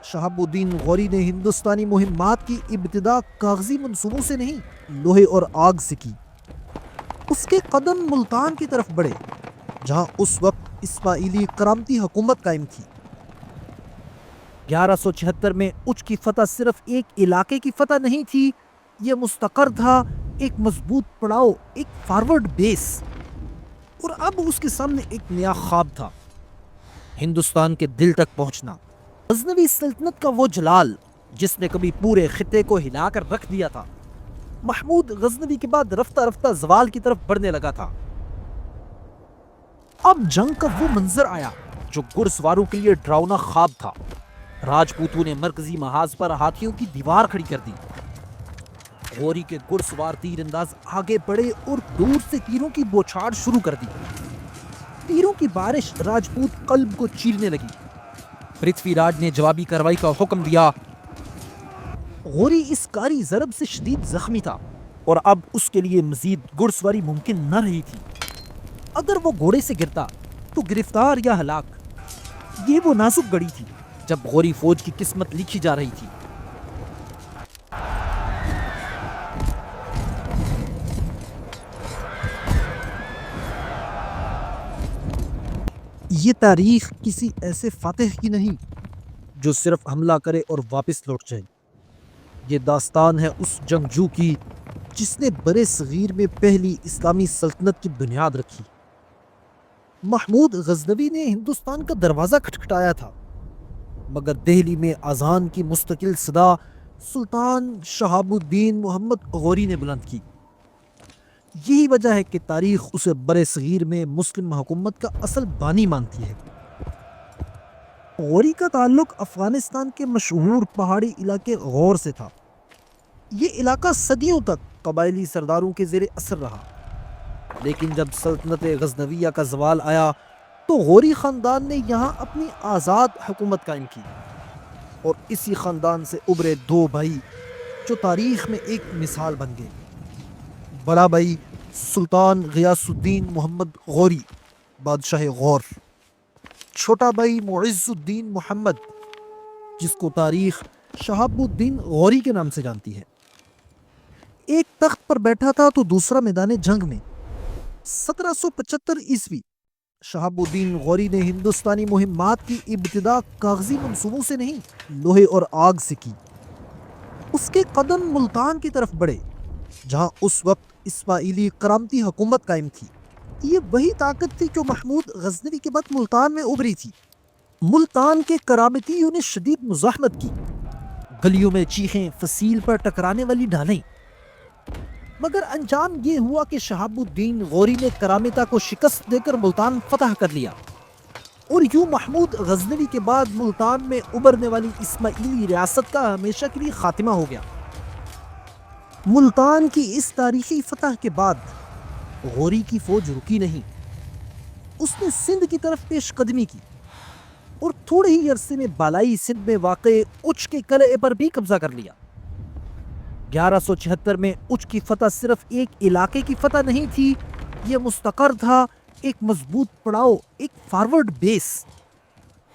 شہاب الدین غوری نے ہندوستانی مہمات کی ابتدا کاغذی منصوبوں سے نہیں، لوہے اور آگ سے کی۔ اس کے قدم ملتان کی طرف بڑھے، جہاں اس وقت اسماعیلی کرامتی حکومت قائم تھی۔ 1176 میں اچ کی فتح صرف ایک علاقے کی فتح نہیں تھی، یہ مستقر تھا، ایک مضبوط پڑاؤ، ایک فارورڈ بیس۔ اور اب اس کے سامنے ایک نیا خواب تھا، ہندوستان کے دل تک پہنچنا۔ غزنوی سلطنت کا وہ جلال جس نے کبھی پورے خطے کو ہلا کر رکھ دیا تھا، محمود غزنوی کے بعد رفتہ رفتہ زوال کی طرف بڑھنے لگا تھا۔ اب جنگ کا وہ منظر آیا جو گھڑ سواروں کے لیے ڈراؤنا خواب تھا۔ راجپوتوں نے مرکزی محاذ پر ہاتھیوں کی دیوار کھڑی کر دی۔ غوری کے گھڑ سوار تیر انداز آگے بڑھے اور دور سے تیروں کی بوچھاڑ شروع کر دی۔ تیروں کی بارش راجپوت قلب کو چیرنے لگی۔ پرتھوی راج نے جوابی کارروائی کا حکم دیا۔ غوری اس کاری ضرب سے شدید زخمی تھا اور اب اس کے لیے مزید گھڑ سواری ممکن نہ رہی تھی۔ اگر وہ گھوڑے سے گرتا تو گرفتار یا ہلاک۔ یہ وہ نازک گھڑی تھی جب غوری فوج کی قسمت لکھی جا رہی تھی۔ یہ تاریخ کسی ایسے فاتح کی نہیں جو صرف حملہ کرے اور واپس لوٹ جائے۔ یہ داستان ہے اس جنگجو کی جس نے برے صغیر میں پہلی اسلامی سلطنت کی بنیاد رکھی۔ محمود غزنوی نے ہندوستان کا دروازہ کھٹکھٹایا تھا، مگر دہلی میں اذان کی مستقل صدا سلطان شہاب الدین محمد غوری نے بلند کی۔ یہی وجہ ہے کہ تاریخ اسے برے صغیر میں مسلم حکومت کا اصل بانی مانتی ہے۔ غوری کا تعلق افغانستان کے مشہور پہاڑی علاقے غور سے تھا۔ یہ علاقہ صدیوں تک قبائلی سرداروں کے زیر اثر رہا، لیکن جب سلطنت غزنویہ کا زوال آیا تو غوری خاندان نے یہاں اپنی آزاد حکومت قائم کی، اور اسی خاندان سے ابھرے دو بھائی جو تاریخ میں ایک مثال بن گئے۔ بڑا بھائی سلطان غیاث الدین محمد غوری بادشاہ غور، چھوٹا بھائی معز الدین محمد جس کو تاریخ شہاب الدین غوری کے نام سے جانتی ہے۔ ایک تخت پر بیٹھا تھا تو دوسرا میدان جنگ میں۔ 1775 عیسوی شہاب الدین غوری نے ہندوستانی مہمات کی ابتدا کاغذی منصوبوں سے نہیں، لوہے اور آگ سے کی۔ اس کے قدم ملتان کی طرف بڑھے، جہاں اس وقت اسماعیلی کرامتی حکومت قائم تھی۔ یہ وہی طاقت تھی جو محمود غزنوی کے بعد ملتان میں ابھری تھی۔ ملتان کے کرامتیوں نے شدید مزاحمت کی، گلیوں میں چیخیں، فصیل پر ٹکرانے والی ڈھالیں، مگر انجام یہ ہوا کہ شہاب الدین غوری نے کرامتہ کو شکست دے کر ملتان فتح کر لیا، اور یوں محمود غزنوی کے بعد ملتان میں ابھرنے والی اسماعیلی ریاست کا ہمیشہ کے لیے خاتمہ ہو گیا۔ ملتان کی اس تاریخی فتح کے بعد غوری کی فوج رکی نہیں۔ اس نے سندھ کی طرف پیش قدمی کی اور تھوڑے ہی عرصے میں بالائی سندھ میں واقع اچ کے قلعے پر بھی قبضہ کر لیا۔ 1176 میں اچ کی فتح صرف ایک علاقے کی فتح نہیں تھی، یہ مستقر تھا، ایک مضبوط پڑاؤ، ایک فارورڈ بیس۔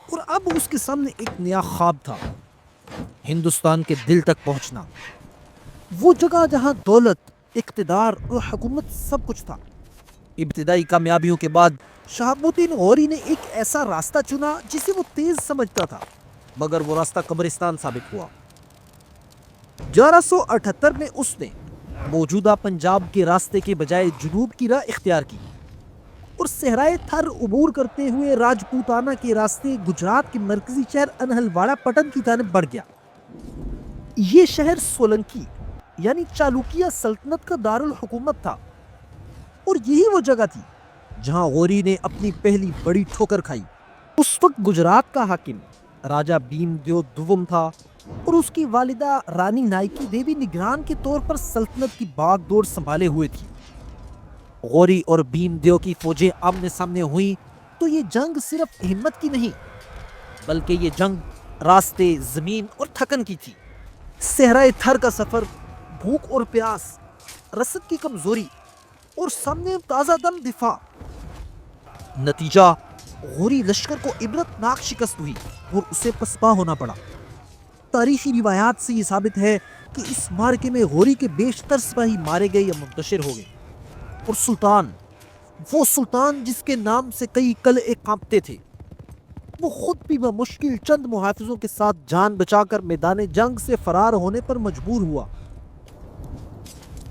اور اب اس کے سامنے ایک نیا خواب تھا، ہندوستان کے دل تک پہنچنا، وہ جگہ جہاں دولت، اقتدار اور حکومت سب کچھ تھا۔ ابتدائی کامیابیوں کے بعد شہاب الدین غوری نے ایک ایسا راستہ چنا جسے وہ تیز سمجھتا تھا، مگر وہ راستہ قبرستان ثابت ہوا۔ 1178 میں اس نے موجودہ پنجاب کے راستے کے بجائے جنوب کی راہ اختیار کی اور صحرائے تھر عبور کرتے ہوئے راجپوتانہ کے راستے گجرات کے مرکزی شہر انہلواڑہ پٹن کی جانب بڑھ گیا۔ یہ شہر سولنکی یعنی چالوکیہ سلطنت کا دارالحکومت تھا، اور یہی وہ جگہ تھی جہاں غوری نے اپنی پہلی بڑی ٹھوکر کھائی۔ اس وقت گجرات کا حاکم راجہ بھیم دیو دوم تھا، اور اس کی والدہ رانی نائکی دیوی نگران کے طور پر سلطنت کی باغ دوڑ سنبھالے ہوئے تھی۔ غوری اور بھیم دیو کی فوجیں آمنے سامنے ہوئیں تو یہ جنگ صرف ہمت کی نہیں، بلکہ یہ جنگ راستے، زمین اور تھکن کی تھی۔ صحرائے تھر کا سفر، بھوک اور پیاس، رسد کی کمزوری اور سامنے تازہ دم دفاع۔ نتیجہ غوری لشکر کو عبرتناک شکست ہوئی اور اسے پسپا ہونا پڑا۔ تاریخی روایات سے یہ ثابت ہے کہ اس مارکے میں غوری کے بیشتر سپاہی مارے گئے یا منتشر ہو گئے، اور سلطان، وہ سلطان جس کے نام سے کئی قلعے کانپتے تھے، وہ خود بھی بمشکل چند محافظوں کے ساتھ جان بچا کر میدان جنگ سے فرار ہونے پر مجبور ہوا۔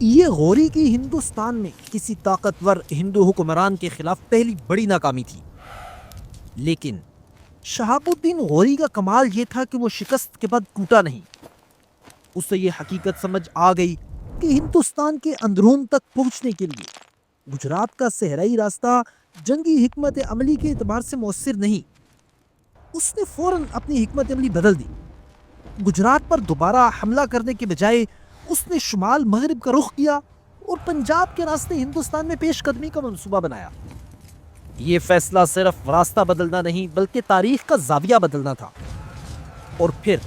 یہ غوری کی ہندوستان میں کسی طاقتور ہندو حکمران کے خلاف پہلی بڑی ناکامی تھی، لیکن شہاب الدین غوری کا کمال یہ تھا کہ وہ شکست کے بعد ٹوٹا نہیں۔ اسے یہ حقیقت سمجھ آ گئی کہ ہندوستان کے اندرون تک پہنچنے کے لیے گجرات کا صحرائی راستہ جنگی حکمت عملی کے اعتبار سے مؤثر نہیں۔ اس نے فوراً اپنی حکمت عملی بدل دی۔ گجرات پر دوبارہ حملہ کرنے کے بجائے اس نے شمال مغرب کا رخ کیا اور پنجاب کے راستے ہندوستان میں پیش قدمی کا منصوبہ بنایا۔ یہ فیصلہ صرف راستہ بدلنا نہیں بلکہ تاریخ کا زاویہ بدلنا تھا۔ اور پھر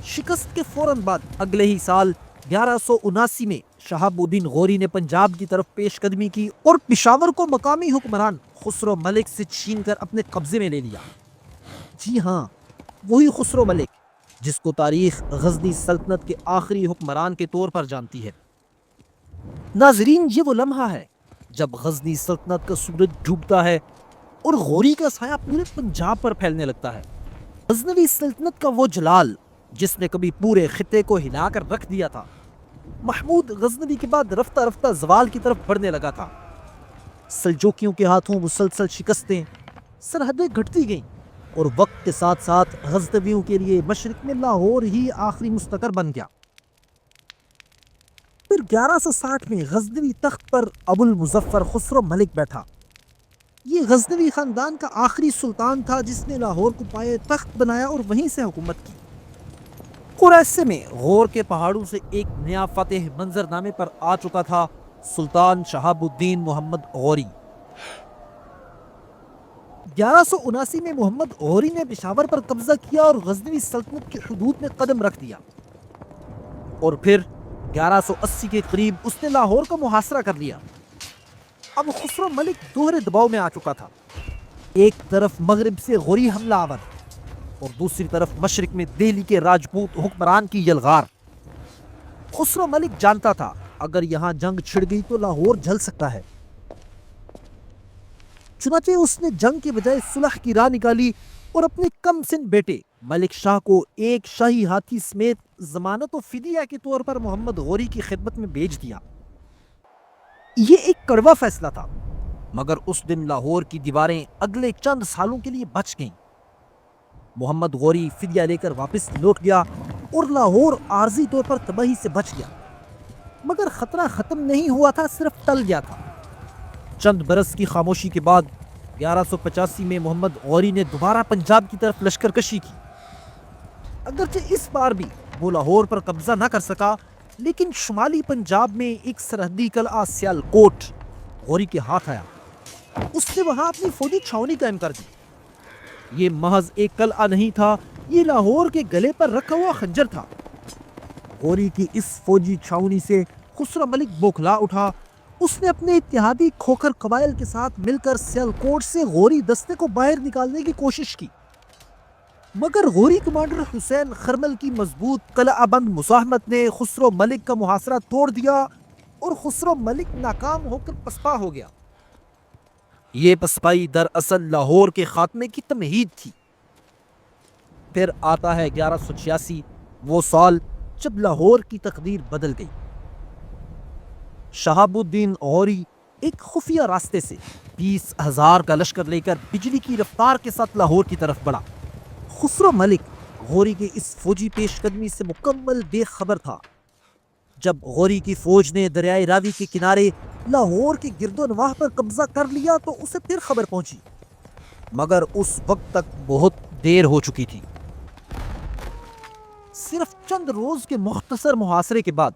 شکست کے فوراً بعد اگلے ہی سال 1179 میں شہاب الدین غوری نے پنجاب کی طرف پیش قدمی کی اور پشاور کو مقامی حکمران خسرو ملک سے چھین کر اپنے قبضے میں لے لیا۔ جی ہاں، وہی خسرو ملک جس کو تاریخ غزنی سلطنت کے آخری حکمران کے طور پر جانتی ہے۔ ناظرین، یہ وہ لمحہ ہے جب غزنی سلطنت کا سورج ڈوبتا ہے اور غوری کا سایہ پورے پنجاب پر پھیلنے لگتا ہے۔ غزنوی سلطنت کا وہ جلال جس نے کبھی پورے خطے کو ہلا کر رکھ دیا تھا، محمود غزنوی کے بعد رفتہ رفتہ زوال کی طرف بڑھنے لگا تھا۔ سلجوکیوں کے ہاتھوں مسلسل شکستیں، سرحدیں گھٹتی گئیں، اور وقت کے ساتھ ساتھ غزنویوں کے لیے مشرق میں لاہور ہی آخری مستقر بن گیا۔ پھر 1160 میں غزنوی تخت پر ابو المظفر خسرو ملک بیٹھا۔ یہ غزنوی خاندان کا آخری سلطان تھا جس نے لاہور کو پائے تخت بنایا اور وہیں سے حکومت کی۔ اور ایسے میں غور کے پہاڑوں سے ایک نیا فتح منظر نامے پر آ چکا تھا، سلطان شہاب الدین محمد غوری۔ 1179 میں محمد غوری نے پشاور پر قبضہ کیا اور غزنوی سلطنت کی حدود میں قدم رکھ دیا، اور پھر 1180 کے قریب اس نے لاہور کا محاصرہ کر لیا۔ اب خسرو ملک دوہرے دباؤ میں آ چکا تھا، ایک طرف مغرب سے غوری حملہ آور اور دوسری طرف مشرق میں دہلی کے راجپوت حکمران کی یلغار۔ خسرو ملک جانتا تھا اگر یہاں جنگ چھڑ گئی تو لاہور جل سکتا ہے، چنانچہ اس نے جنگ کے بجائے صلح کی راہ نکالی اور اپنے کم سن بیٹے ملک شاہ کو ایک شاہی ہاتھی سمیت ضمانت و فدیہ کے طور پر محمد غوری کی خدمت میں بھیج دیا۔ یہ ایک کڑوا فیصلہ تھا، مگر اس دن لاہور کی دیواریں اگلے چند سالوں کے لیے بچ گئیں۔ محمد غوری فدیہ لے کر واپس لوٹ گیا اور لاہور عارضی طور پر تباہی سے بچ گیا، مگر خطرہ ختم نہیں ہوا تھا، صرف ٹل گیا تھا۔ چند برس کی خاموشی کے بعد 1185 میں محمد غوری نے دوبارہ پنجاب کی طرف لشکر کشی کی۔ اگرچہ اس بار بھی وہ لاہور پر قبضہ نہ کر سکا، لیکن شمالی پنجاب میں ایک سرحدی قلعہ سیالکوٹ غوری کے ہاتھ آیا۔ اس نے وہاں اپنی فوجی چھاونی قائم کر دی۔ یہ محض ایک قلعہ نہیں تھا، یہ لاہور کے گلے پر رکھا ہوا خنجر تھا۔ غوری کی اس فوجی چھاونی سے خسرو ملک بوکھلا اٹھا۔ اس نے اپنے اتحادی کھوکھر قبائل کے ساتھ مل کر سیالکوٹ سے غوری دستے کو باہر نکالنے کی کوشش کی، مگر غوری کمانڈر حسین خرمل کی مضبوط قلعہ بند مزاحمت نے خسرو ملک کا محاصرہ توڑ دیا اور خسرو ملک ناکام ہو کر پسپا ہو گیا۔ یہ پسپائی دراصل لاہور کے خاتمے کی تمہید تھی۔ پھر آتا ہے 1186، وہ سال جب لاہور کی تقدیر بدل گئی۔ شہاب الدین غوری ایک خفیہ راستے سے 20,000 کا لشکر لے کر بجلی کی رفتار کے ساتھ لاہور کی طرف بڑھا۔ خسرو ملک غوری کے اس فوجی پیش قدمی سے مکمل بے خبر تھا۔ جب غوری کی فوج نے دریائے راوی کے کنارے لاہور کے گرد و نواح پر قبضہ کر لیا تو اسے پھر خبر پہنچی، مگر اس وقت تک بہت دیر ہو چکی تھی۔ صرف چند روز کے مختصر محاصرے کے بعد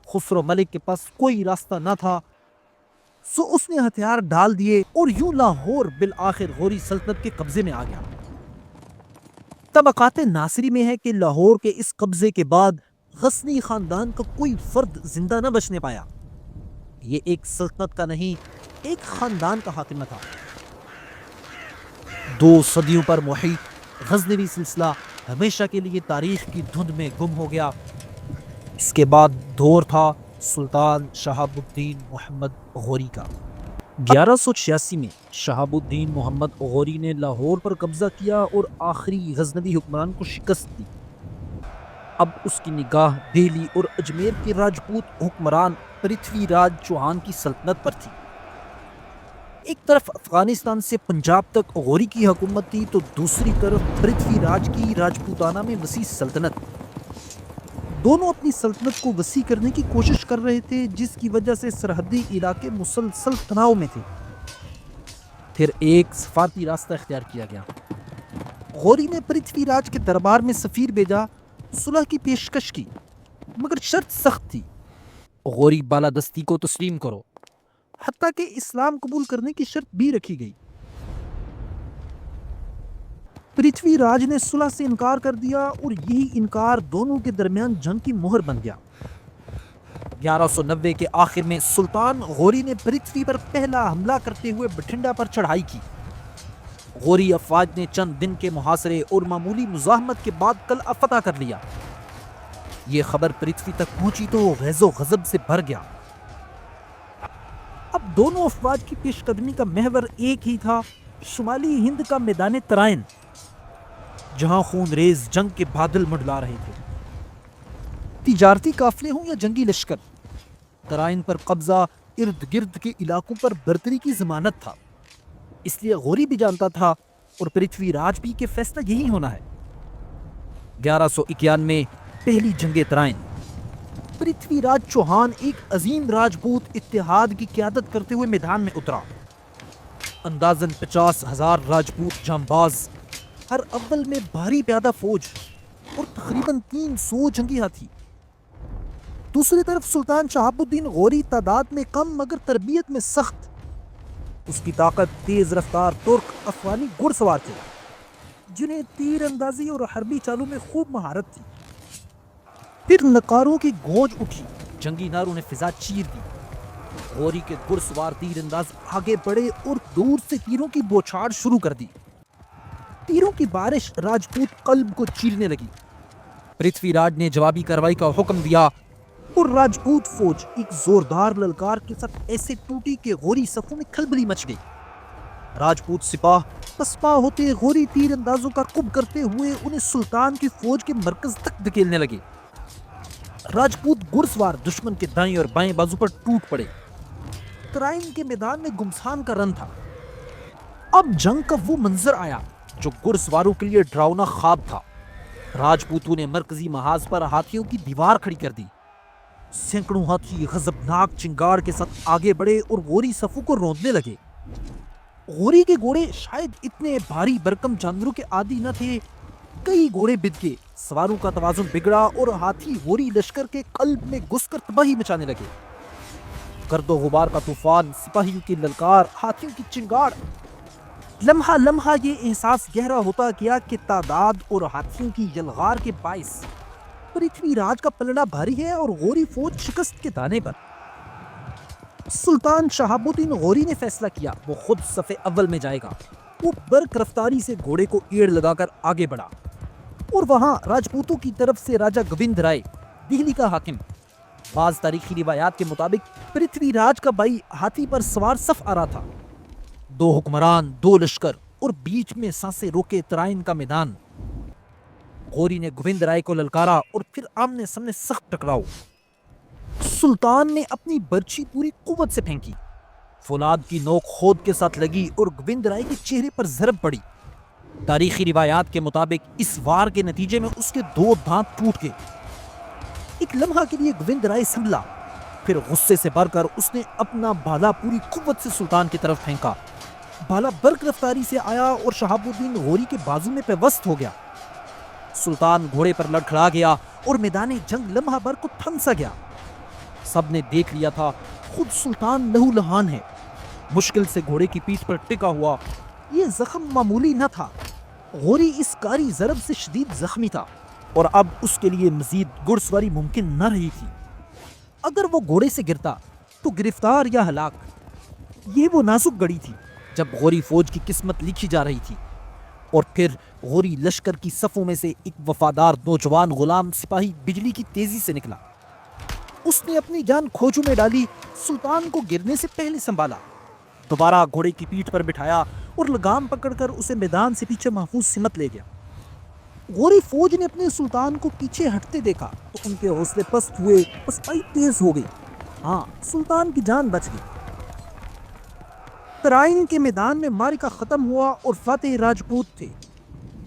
خسرو ملک کے پاس کوئی راستہ نہ تھا، سو اس نے ہتھیار ڈال دیے اور یوں لاہور بالآخر غوری سلطنت کے قبضے میں آ گیا۔ طبقات ناصری میں ہے کہ لاہور کے اس قبضے کے بعد غزنی خاندان کا کوئی فرد زندہ نہ بچنے پایا۔ یہ ایک سلطنت کا نہیں، ایک خاندان کا خاتمہ تھا۔ 2 صدیوں پر محیط غزنوی سلسلہ ہمیشہ کے لیے تاریخ کی دھند میں گم ہو گیا۔ اس کے بعد دور تھا سلطان شہاب الدین محمد غوری کا۔ 1186 میں شہاب الدین محمد غوری نے لاہور پر قبضہ کیا اور آخری غزنوی حکمران کو شکست دی۔ اب اس کی نگاہ دہلی اور اجمیر کے راجپوت حکمران پرتھوی راج چوہان کی سلطنت پر تھی۔ ایک طرف افغانستان سے پنجاب تک غوری کی حکومت تھی تو دوسری طرف پرتھوی راج کی راجپوتانہ میں وسیع سلطنت۔ دونوں اپنی سلطنت کو وسیع کرنے کی کوشش کر رہے تھے، جس کی وجہ سے سرحدی علاقے مسلسل تناؤ میں تھے۔ پھر ایک سفارتی راستہ اختیار کیا گیا۔ غوری نے پرتھوی راج کے دربار میں سفیر بھیجا، صلح کی پیشکش کی، مگر شرط سخت تھی۔ غوری بالادستی کو تسلیم کرو، حتیٰ کہ اسلام قبول کرنے کی شرط بھی رکھی گئی۔ پرتھوی راج نے صلح سے انکار کر دیا اور یہی انکار دونوں کے درمیان جنگ کی مہر بن گیا۔ 1190 کے آخر میں سلطان غوری نے پرتھوی پر پہلا حملہ کرتے ہوئے بٹھنڈا پر چڑھائی کی۔ غوری افواج نے چند دن کے محاصرے اور معمولی مزاحمت کے بعد قلعہ فتح کر لیا۔ یہ خبر پرتھوی تک پہنچی تو غیظ و غضب سے بھر گیا۔ اب دونوں افواج کی پیش قدمی کا محور ایک ہی تھا، شمالی ہند کا میدان ترائن، جہاں خون ریز جنگ کے بادل منڈلا رہے تھے۔ تجارتی قافلے ہوں یا جنگی لشکر، ترائن پر قبضہ ارد گرد کے علاقوں پر برتری کی ضمانت تھا۔ اس لیے غوری بھی جانتا تھا اور پرتھوی راج بھی کہ فیصلہ یہی ہونا ہے۔ 1191 پہلی جنگ ترائن۔ پرتھوی راج چوہان ایک عظیم راجپوت اتحاد کی قیادت کرتے ہوئے میدان میں اترا۔ اندازاً 50,000 راجپوت جانباز، ہر اول میں بھاری پیادہ فوج اور تقریباً 300 جنگی ہاتھی۔ دوسری طرف سلطان شہاب الدین غوری تعداد میں کم مگر تربیت میں سخت۔ اس کی طاقت تیز رفتار ترک افغانی گھڑ سوار تھے، جنہیں تیر اندازی اور حربی چالوں میں خوب مہارت تھی۔ پھر نقاروں کی گونج اٹھی، جنگی نعروں نے فضا چیر دی۔ غوری کے گھڑ سوار تیر انداز آگے بڑھے اور دور سے تیروں کی بوچھاڑ شروع کر دی۔ تیروں کی بارش راجپوت قلب کو چیرنے لگی۔ پرتھوی راج نے جوابی کارروائی کا حکم دیا اور راجپوت فوج ایک زوردار للکار کے ساتھ ایسے ٹوٹی کہ غوری صفوں میں کھلبلی مچ گئی۔ راجپوت سپاہ پسپا ہوتے غوری تیر اندازوں کا کب کرتے ہوئے انہیں سلطان کی فوج کے مرکز تک دھکیلنے لگے۔ راجپوت گھڑ سوار دشمن کے دائیں اور بائیں بازو پر ٹوٹ پڑے۔ ترائن کے میدان میں گمسان کا رن تھا۔ اب جنگ کا وہ منظر آیا جو گھڑ سواروں کے لیے ڈراؤنا خواب تھا۔ راجپوتوں نے مرکزی محاذ پر ہاتھیوں کی دیوار کھڑی کر دی۔ سینکڑوں ہاتھی غضبناک چنگاڑ کے ساتھ آگے بڑھے اور غوری صفوں کو روندنے لگے۔ غوری کے گھوڑے شاید اتنے بھاری بھرکم جانوروں کے عادی نہ تھے۔ کئی گھوڑے بد گئے، سواروں کا توازن بگڑا اور ہاتھی غوری لشکر کے قلب میں گھس کر تباہی مچانے لگے۔ گرد و غبار کا طوفان، سپاہیوں کی للکار، ہاتھیوں کی چنگاڑ۔ لمحہ لمحہ یہ احساس گہرا ہوتا گیا کہ تعداد اور ہاتھیوں کی یلغار کے باعث پرتھوی راج کا پلڑا بھاری ہے اور غوری فوج شکست کے دانے پر۔ سلطان شہاب الدین غوری نے فیصلہ کیا وہ خود صف اول میں جائے گا۔ وہ برق رفتاری سے گھوڑے کو ایڑ لگا کر آگے بڑھا اور وہاں راجپوتوں کی طرف سے راجہ گووند رائے، دہلی کا حاکم۔ بعض تاریخی روایات کے مطابق پرتھوی راج کا بھائی ہاتھی پر سوار صف آ رہا تھا۔ دو حکمران، دو لشکر اور بیچ میں سانسیں روکے ترائن کا میدان۔ غوری نے گووند رائے کو للکارا اور پھر آمنے سامنے سخت ٹکراؤ۔ سلطان نے اپنی برچھی پوری قوت سے پھینکی، فولاد کی نوک خود کے ساتھ لگی اور گووند رائے کے چہرے پر ضرب پڑی۔ تاریخی روایات کے مطابق اس وار کے نتیجے میں اس کے 2 دانت ٹوٹ گئے۔ ایک لمحہ کے لیے گووند رائے سنبھلا، پھر غصے سے بھر کر اس نے اپنا بھالا پوری قوت سے سلطان کی طرف پھینکا۔ بھالا برق رفتاری سے آیا اور شہاب الدین غوری کے بازو میں پیوست ہو گیا۔ سلطان گھوڑے پر لڑکھڑا گیا اور میدان جنگ لمحہ بھر کو تھم سا گیا۔ سب نے دیکھ لیا تھا خود سلطان لہو لہان ہے، مشکل سے گھوڑے کی پیٹھ پر ٹکا ہوا۔ یہ زخم معمولی نہ تھا، غوری اس کاری ضرب سے شدید زخمی تھا اور اب اس کے لیے مزید گھڑ سواری ممکن نہ رہی تھی۔ اگر وہ گھوڑے سے گرتا تو گرفتار یا ہلاک۔ یہ وہ نازک گھڑی تھی جب غوری فوج کی قسمت لکھی جا رہی تھی۔ اور پھر غوری لشکر کی صفوں میں سے ایک وفادار نوجوان غلام سپاہی بجلی کی تیزی سے نکلا۔ اس نے اپنی جان کھوجوں میں ڈالی، سلطان کو گرنے سے پہلے سنبھالا، دوبارہ گھوڑے کی پیٹھ پر بٹھایا اور لگام پکڑ کر اسے میدان سے پیچھے محفوظ سمت لے گیا۔ غوری فوج نے اپنے سلطان کو پیچھے ہٹتے دیکھا تو ان کے حوصلے پست ہوئے، پسپائی تیز ہو گئی۔ ہاں، سلطان کی جان بچ گئی۔ ترائن کے میدان میں معرکہ ختم ہوا اور فاتح راجپوت تھے۔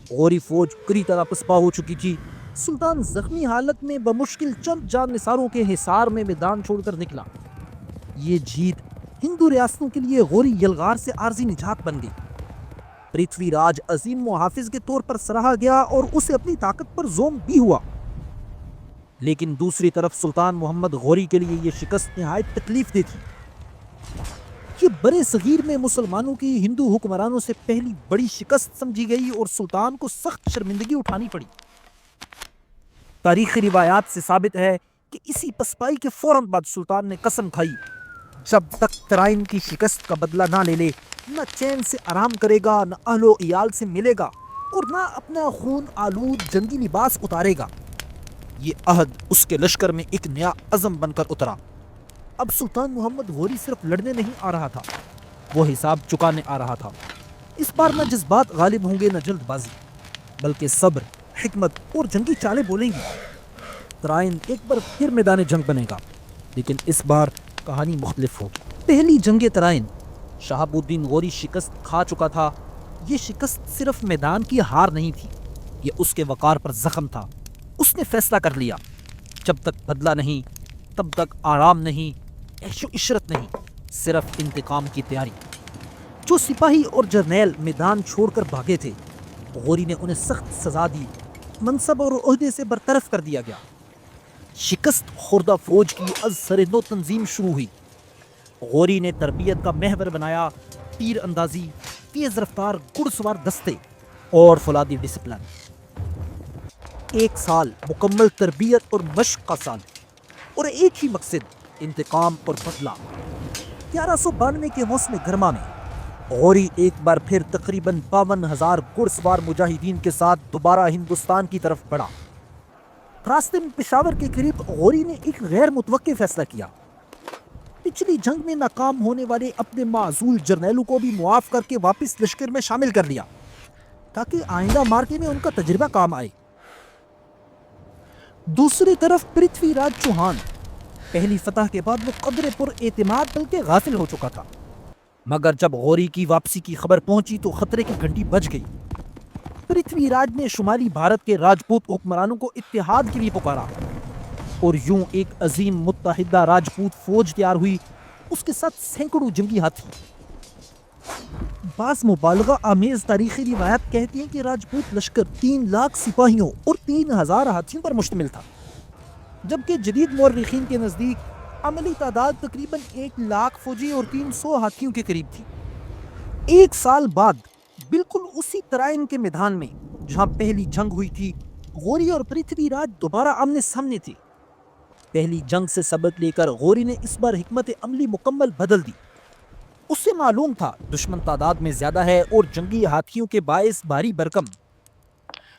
غوری فوج پوری طرح پسپا ہو چکی تھی۔ سلطان زخمی حالت میں بمشکل چند جان نثاروں کے حصار میں میدان چھوڑ کر نکلا۔ یہ جیت ہندو ریاستوں کے لیے غوری یلغار سے عارضی نجات بن گئی۔ پرتھوی راج عظیم محافظ کے طور پر سراہا گیا اور اسے اپنی طاقت پر زوم بھی ہوا، لیکن دوسری طرف سلطان محمد غوری کے لیے یہ شکست نہایت تکلیف دہ تھی۔ یہ برے صغیر میں مسلمانوں کی ہندو حکمرانوں سے پہلی بڑی شکست سمجھی گئی اور سلطان کو سخت شرمندگی اٹھانی پڑی۔ تاریخی روایات سے ثابت ہے کہ اسی پسپائی کے فوراً بعد سلطان نے قسم کھائی، جب تک ترائن کی شکست کا بدلہ نہ لے لے، نہ چین سے آرام کرے گا، نہ اہل و عیال سے ملے گا اور نہ اپنا خون آلود جنگی لباس اتارے گا۔ یہ عہد اس کے لشکر میں ایک نیا عزم بن کر اترا۔ اب سلطان محمد غوری صرف لڑنے نہیں آ رہا تھا، وہ حساب چکانے آ رہا تھا۔ اس بار نہ جذبات غالب ہوں گے، نہ جلد بازی، بلکہ صبر، حکمت اور جنگی چالیں بولیں گی۔ ترائن ایک بار پھر میدان جنگ بنے گا، لیکن اس بار کہانی مختلف ہوگی۔ پہلی جنگ ترائن، شہاب الدین غوری شکست کھا چکا تھا۔ یہ شکست صرف میدان کی ہار نہیں تھی، یہ اس کے وقار پر زخم تھا۔ اس نے فیصلہ کر لیا، جب تک بدلہ نہیں، تب تک آرام نہیں، عیش و عشرت نہیں، صرف انتقام کی تیاری۔ جو سپاہی اور جرنیل میدان چھوڑ کر بھاگے تھے، غوری نے انہیں سخت سزا دی، منصب اور عہدے سے برطرف کر دیا گیا۔ شکست خوردہ فوج کی از سر نو تنظیم شروع ہوئی۔ غوری نے تربیت کا محور بنایا، تیر اندازی، تیز رفتار گھڑ سوار دستے اور فولادی ڈسپلن۔ 1 سال مکمل تربیت اور مشق کا سال، اور ایک ہی مقصد، انتقام اور بدلہ۔ 1192 کے موسم گرما میں غوری ایک بار پھر تقریباً 52,000 گھڑ سوار مجاہدین کے ساتھ دوبارہ ہندوستان کی طرف بڑھا۔ راستے میں پشاور کے قریب غوری نے ایک غیر متوقع فیصلہ کیا۔ پچھلی جنگ میں ناکام ہونے والے اپنے معزول جرنیلوں کو بھی معاف کر کے واپس لشکر میں شامل کر لیا، تاکہ آئندہ مارکے میں ان کا تجربہ کام آئے۔ دوسری طرف پرتھوی راج چوہان پہلی فتح کے بعد وہ قدرے پر اعتماد بلکہ غافل ہو چکا تھا، مگر جب غوری کی واپسی کی خبر پہنچی تو خطرے کی گھنٹی بج گئی۔ پرتھوی راج نے شمالی بھارت کے راجپوت حکمرانوں کو اتحاد کے لیے پکارا، اور یوں ایک عظیم متحدہ راجپوت فوج تیار ہوئی، اس کے ساتھ سینکڑوں جنگی ہاتھی۔ بعض مبالغہ آمیز تاریخی روایات کہتی ہیں کہ راجپوت لشکر 3 لاکھ سپاہیوں اور 3,000 ہاتھیوں پر مشتمل تھا، جبکہ جدید مورخین کے نزدیک عملی تعداد تقریباً 1 لاکھ فوجی اور 300 ہاتھیوں کے قریب تھی۔ 1 سال بعد بالکل اسی ترائن کے میدان میں جہاں پہلی جنگ ہوئی تھی، غوری اور پرتھوی راج دوبارہ آمنے سامنے تھے۔ پہلی جنگ سے سبق لے کر غوری نے اس بار حکمت عملی مکمل بدل دی۔ اس سے معلوم تھا دشمن تعداد میں زیادہ ہے اور جنگی ہاتھیوں کے باعث بھاری بھرکم،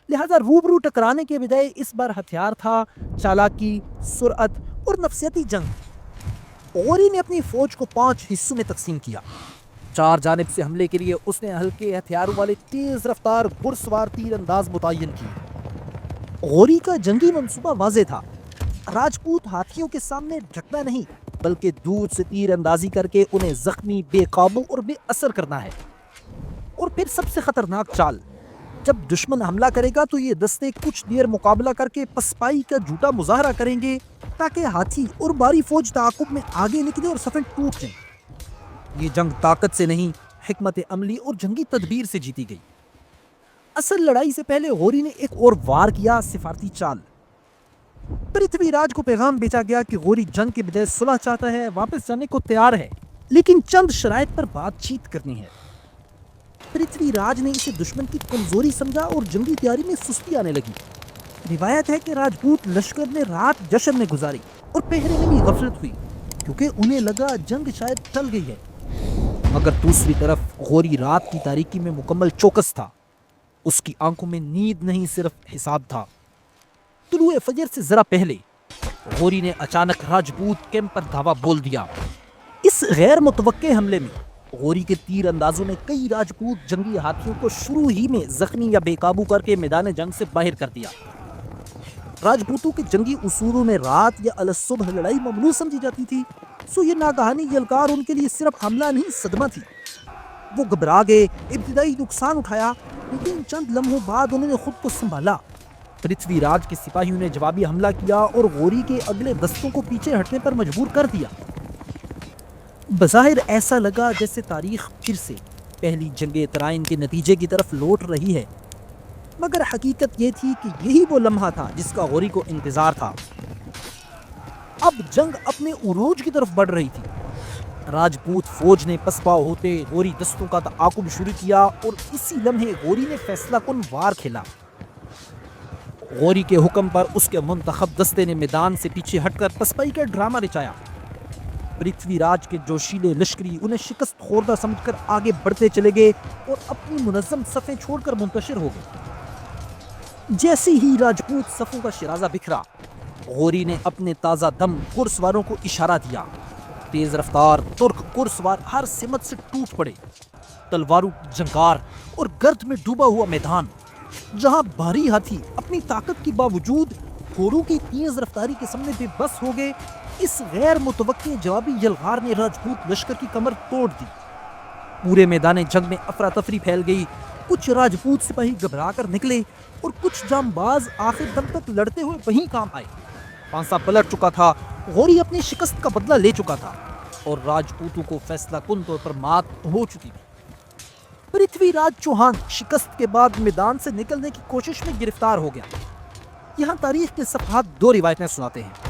لہذا روبرو ٹکرانے کے بجائے اس بار ہتھیار تھا چالاکی، سرعت اور نفسیاتی جنگ۔ غوری نے اپنی فوج کو 5 حصوں میں تقسیم کیا۔ 4 جانب سے حملے کے لیے اس نے ہلکے ہتھیاروں والے تیز رفتار گھڑ سوار تیر انداز متعین کیے۔ غوری کا جنگی منصوبہ واضح تھا، راجپوت ہاتھیوں کے سامنے ڈھکنا نہیں، بلکہ دور سے تیر اندازی کر کے انہیں زخمی، بے قابو اور بے اثر کرنا ہے۔ اور پھر سب سے خطرناک چال، جب دشمن حملہ کرے گا تو یہ دستے کچھ دیر مقابلہ کر کے پسپائی کا جھوٹا مظاہرہ کریں گے، تاکہ ہاتھی اور باری فوج تعاقب میں آگے نکلے اور صفیں ٹوٹ جائیں۔ یہ جنگ طاقت سے نہیں، حکمت عملی اور جنگی تدبیر سے جیتی گئی۔ اصل لڑائی سے پہلے غوری نے ایک اور وار کیا، سفارتی چال۔ پرتھوی راج کو پیغام بھیجا گیا کہ غوری جنگ کے بجائے صلح چاہتا ہے، واپس جانے کو تیار ہے، لیکن چند شرائط پر بات چیت کرنی ہے۔ پرتھوی راج نے اسے دشمن کی کمزوری سمجھا اور جنگی تیاری میں سستی آنے لگی۔ روایت ہے کہ راجپوت لشکر نے رات جشن میں گزاری اور پہرے میں بھی غفلت ہوئی، کیونکہ انہیں لگا جنگ شاید ٹل گئی ہے، مگر دوسری طرف غوری رات کی تاریکی میں مکمل چوکس تھا۔ اس کی آنکھوں میں نیند نہیں صرف حساب تھا۔ طلوع فجر سے ذرا پہلے غوری نے اچانک راجپوت کیمپ پر دھاوا بول دیا۔ اس غیر متوقع حملے میں غوری کے تیر اندازوں نے کئی راجپوت جنگی ہاتھیوں کو شروع ہی میں زخمی یا بے قابو کر کے میدان جنگ سے باہر کر دیا۔ راجپوتوں کے جنگی اصولوں میں رات یا الصبح لڑائی ممنوع سمجھی جاتی تھی، سو یہ ناگہانی یلغار ان کے لیے صرف حملہ نہیں صدمہ تھی۔ وہ گھبرا گئے، ابتدائی نقصان اٹھایا، لیکن چند لمحوں بعد انہوں نے خود کو سنبھالا۔ پرتھوی راج کے سپاہیوں نے جوابی حملہ کیا اور غوری کے اگلے دستوں کو پیچھے ہٹنے پر مجبور کر دیا۔ بظاہر ایسا لگا جیسے تاریخ پھر سے پہلی جنگ ترائن کے نتیجے کی طرف لوٹ رہی ہے، مگر حقیقت یہ تھی کہ یہی وہ لمحہ تھا جس کا غوری کو انتظار تھا۔ اب جنگ اپنے عروج کی طرف بڑھ رہی تھی۔ راجپوت فوج نے پسپاؤ ہوتے غوری دستوں کا تعاقب شروع کیا اور اسی لمحے غوری نے فیصلہ کن وار کھیلا۔ غوری کے حکم پر اس کے منتخب دستے نے میدان سے پیچھے ہٹ کر پسپائی کا ڈرامہ رچایا۔ پرتھوی راج کے جوشیلے لشکری انہیں شکست خوردہ سمجھ کر آگے بڑھتے چلے گئے اور اپنی منظم صفیں چھوڑ کر منتشر ہو گئے۔ جیسے ہی راجپوت صفوں کا شرازہ بکھرا، غوری نے اپنے تازہ دم گھڑسواروں کو اشارہ دیا۔ تیز رفتار ترک گھڑسوار ہر سمت سے ٹوٹ پڑے۔ تلواروں کی جھنکار اور گرد میں ڈوبا ہوا میدان، جہاں بھاری ہاتھی اپنی طاقت کے باوجود گھوڑوں کی تیز رفتاری کے سامنے بے بس ہو گئے، اس غیر متوقع جوابی یلغار نے راجپوت لشکر کی کمر توڑ دی۔ پورے میدان جنگ میں افراتفری پھیل گئی۔ کچھ راجپوت سپاہی گھبرا کر نکلے اور کچھ جانباز آخر دم تک لڑتے ہوئے وہیں کام آئے۔ پانسا پلٹ چکا تھا، غوری اپنی شکست کا بدلہ لے چکا تھا اور راجپوتوں کو فیصلہ کن طور پر مات ہو چکی تھی۔ پرتھوی راج چوہان شکست کے بعد میدان سے نکلنے کی کوشش میں گرفتار ہو گیا۔ یہاں تاریخ کے صفحات دو روایتیں سناتے ہیں۔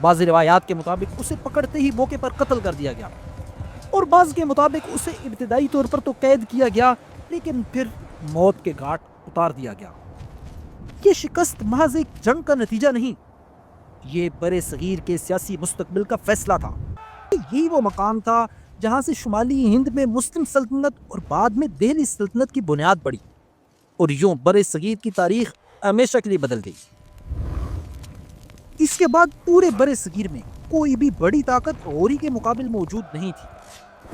بعض روایات کے مطابق اسے پکڑتے ہی موقع پر قتل کر دیا گیا اور بعض کے مطابق اسے ابتدائی طور پر تو قید کیا گیا، لیکن پھر موت کے گھاٹ اتار دیا گیا۔ یہ شکست محض ایک جنگ کا نتیجہ نہیں، یہ برے صغیر کے سیاسی مستقبل کا فیصلہ تھا۔ یہی وہ مقام تھا جہاں سے شمالی ہند میں مسلم سلطنت اور بعد میں دہلی سلطنت کی بنیاد پڑی، اور یوں برے صغیر کی تاریخ ہمیشہ کے لیے بدل گئی۔ اس کے بعد پورے برے صغیر میں کوئی بھی بڑی طاقت غوری کے مقابل موجود نہیں تھی۔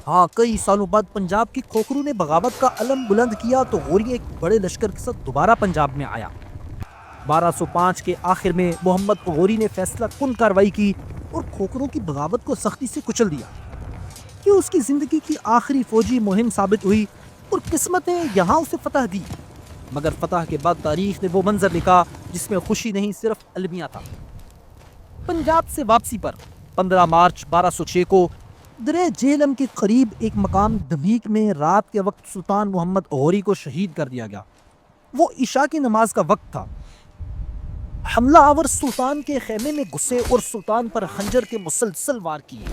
ہاں، کئی سالوں بعد پنجاب کی کھوکھروں نے بغاوت کا علم بلند کیا تو غوری ایک بڑے لشکر کے ساتھ دوبارہ پنجاب میں آیا۔ 1205 کے آخر میں محمد غوری نے فیصلہ کن کارروائی کی اور کھوکھروں کی بغاوت کو سختی سے کچل دیا۔ یہ اس کی زندگی کی آخری فوجی مہم ثابت ہوئی اور قسمت نے یہاں اسے فتح دی، مگر فتح کے بعد تاریخ نے وہ منظر لکھا جس میں خوشی نہیں صرف المیہ تھا۔ پنجاب سے واپسی پر 15 مارچ 1206 کو درہ جہلم کے قریب ایک مقام دھمیک میں رات کے وقت سلطان محمد غوری کو شہید کر دیا گیا۔ وہ عشاء کی نماز کا وقت تھا۔ حملہ آور سلطان کے خیمے میں گھسے اور سلطان پر خنجر کے مسلسل وار کیے۔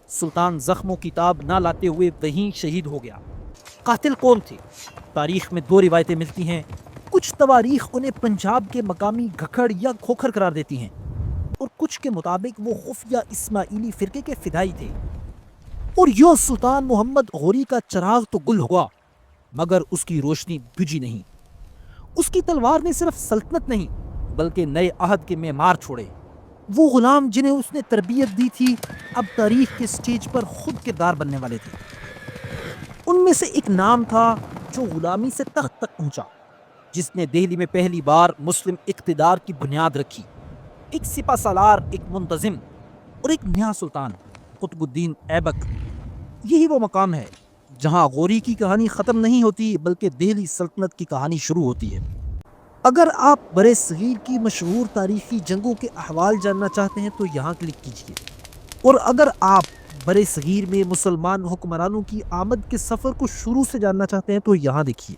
سلطان زخموں کی تاب نہ لاتے ہوئے وہیں شہید ہو گیا۔ قاتل کون تھے؟ تاریخ میں دو روایتیں ملتی ہیں۔ کچھ تواریخ انہیں پنجاب کے مقامی گھکھڑ یا کھوکھر قرار دیتی ہیں، اور کچھ کے مطابق وہ خفیہ اسماعیلی فرقے کے فدائی تھے۔ اور یوں سلطان محمد غوری کا چراغ تو گل ہوا، مگر اس کی روشنی بجھی نہیں۔ اس کی تلوار نے صرف سلطنت نہیں بلکہ نئے عہد کے معمار چھوڑے۔ وہ غلام جنہیں اس نے تربیت دی تھی اب تاریخ کے سٹیج پر خود کردار بننے والے تھے۔ ان میں سے ایک نام تھا جو غلامی سے تخت تک پہنچا، جس نے دہلی میں پہلی بار مسلم اقتدار کی بنیاد رکھی۔ ایک سپہ سالار، ایک منتظم اور ایک نیا سلطان، قطب الدین ایبک۔ یہی وہ مقام ہے جہاں غوری کی کہانی ختم نہیں ہوتی بلکہ دہلی سلطنت کی کہانی شروع ہوتی ہے۔ اگر آپ برے صغیر کی مشہور تاریخی جنگوں کے احوال جاننا چاہتے ہیں تو یہاں کلک کیجیے، اور اگر آپ برے صغیر میں مسلمان حکمرانوں کی آمد کے سفر کو شروع سے جاننا چاہتے ہیں تو یہاں دیکھیے۔